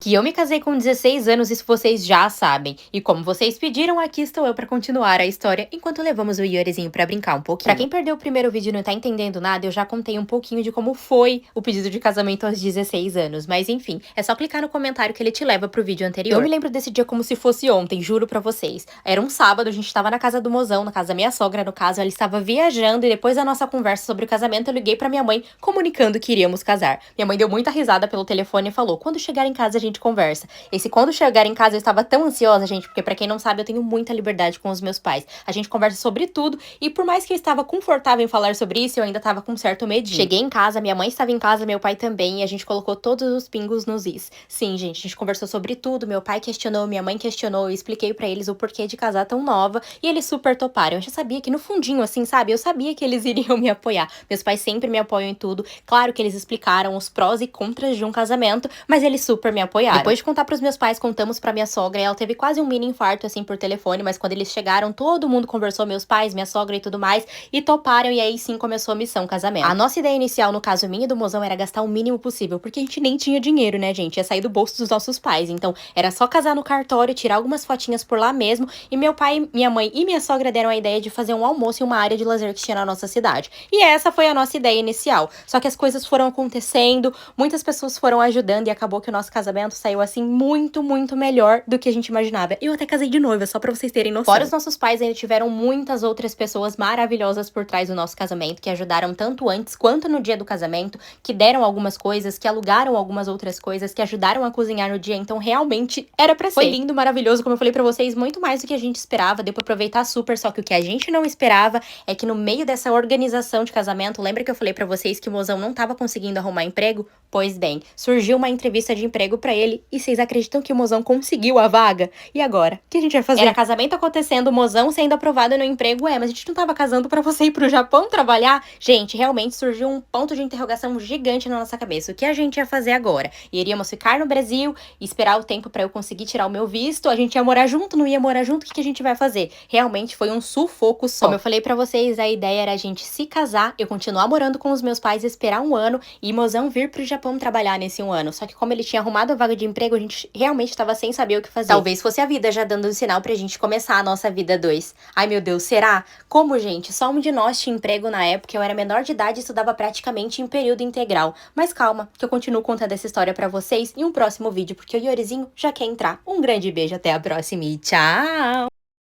Que eu me casei com 16 anos, isso vocês já sabem. E como vocês pediram, aqui estou eu pra continuar a história enquanto levamos o Iorizinho pra brincar um pouquinho. Pra quem perdeu o primeiro vídeo e não tá entendendo nada, eu já contei um pouquinho de como foi o pedido de casamento aos 16 anos. Mas enfim, é só clicar no comentário que ele te leva pro vídeo anterior. Eu me lembro desse dia como se fosse ontem, juro pra vocês. Era um sábado, a gente tava na casa do mozão, na casa da minha sogra, no caso. Ela estava viajando e depois da nossa conversa sobre o casamento, eu liguei pra minha mãe comunicando que iríamos casar. Minha mãe deu muita risada pelo telefone e falou: quando chegar em casa a gente conversa. Esse quando chegar em casa eu estava tão ansiosa, gente, porque pra quem não sabe, eu tenho muita liberdade com os meus pais. A gente conversa sobre tudo e por mais que eu estava confortável em falar sobre isso, eu ainda tava com certo medinho. Cheguei em casa, minha mãe estava em casa, meu pai também, e a gente colocou todos os pingos nos is. Sim, gente, a gente conversou sobre tudo, meu pai questionou, minha mãe questionou, eu expliquei pra eles o porquê de casar tão nova e eles super toparam. Eu já sabia que no fundinho, assim, sabe, eu sabia que eles iriam me apoiar. Meus pais sempre me apoiam em tudo. Claro que eles explicaram os prós e contras de um casamento, mas eles super me apoiaram. Depois de contar pros meus pais, contamos pra minha sogra e ela teve quase um mini infarto, assim, por telefone, mas quando eles chegaram, todo mundo conversou, meus pais, minha sogra e tudo mais, e toparam, e aí sim começou a missão casamento. A nossa ideia inicial, no caso minha e do mozão, era gastar o mínimo possível, porque a gente nem tinha dinheiro, né, gente? Ia sair do bolso dos nossos pais, então era só casar no cartório, tirar algumas fotinhas por lá mesmo, e meu pai, minha mãe e minha sogra deram a ideia de fazer um almoço em uma área de lazer que tinha na nossa cidade. E essa foi a nossa ideia inicial. Só que as coisas foram acontecendo, muitas pessoas foram ajudando e acabou que o nosso casamento saiu assim muito melhor do que a gente imaginava. Eu até casei de noiva, só pra vocês terem noção. Fora os nossos pais, ainda tiveram muitas outras pessoas maravilhosas por trás do nosso casamento, que ajudaram tanto antes quanto no dia do casamento, que deram algumas coisas, que alugaram algumas outras coisas, que ajudaram a cozinhar no dia, então realmente era pra ser. Foi lindo, maravilhoso, como eu falei pra vocês, muito mais do que a gente esperava, deu pra aproveitar super, só que o que a gente não esperava é que no meio dessa organização de casamento, lembra que eu falei pra vocês que o mozão não tava conseguindo arrumar emprego? Pois bem, surgiu uma entrevista de emprego pra ele, e vocês acreditam que o mozão conseguiu a vaga? E agora? O que a gente vai fazer? Era casamento acontecendo, o mozão sendo aprovado no emprego, mas a gente não tava casando pra você ir pro Japão trabalhar? Gente, realmente surgiu um ponto de interrogação gigante na nossa cabeça. O que a gente ia fazer agora? Iríamos ficar no Brasil e esperar o tempo pra eu conseguir tirar o meu visto? A gente ia morar junto, não ia morar junto? O que a gente vai fazer? Realmente foi um sufoco só. Como eu falei pra vocês, a ideia era a gente se casar, eu continuar morando com os meus pais, esperar um ano e mozão vir pro Japão trabalhar nesse um ano. Só que como ele tinha arrumado a vaga de emprego, a gente realmente tava sem saber o que fazer. Talvez fosse a vida já dando um sinal pra gente começar a nossa vida dois. Ai, meu Deus, será? Como, gente? Só um de nós tinha emprego na época, eu era menor de idade e estudava praticamente em período integral. Mas calma, que eu continuo contando essa história pra vocês em um próximo vídeo, porque o Iorizinho já quer entrar. Um grande beijo, até a próxima e tchau!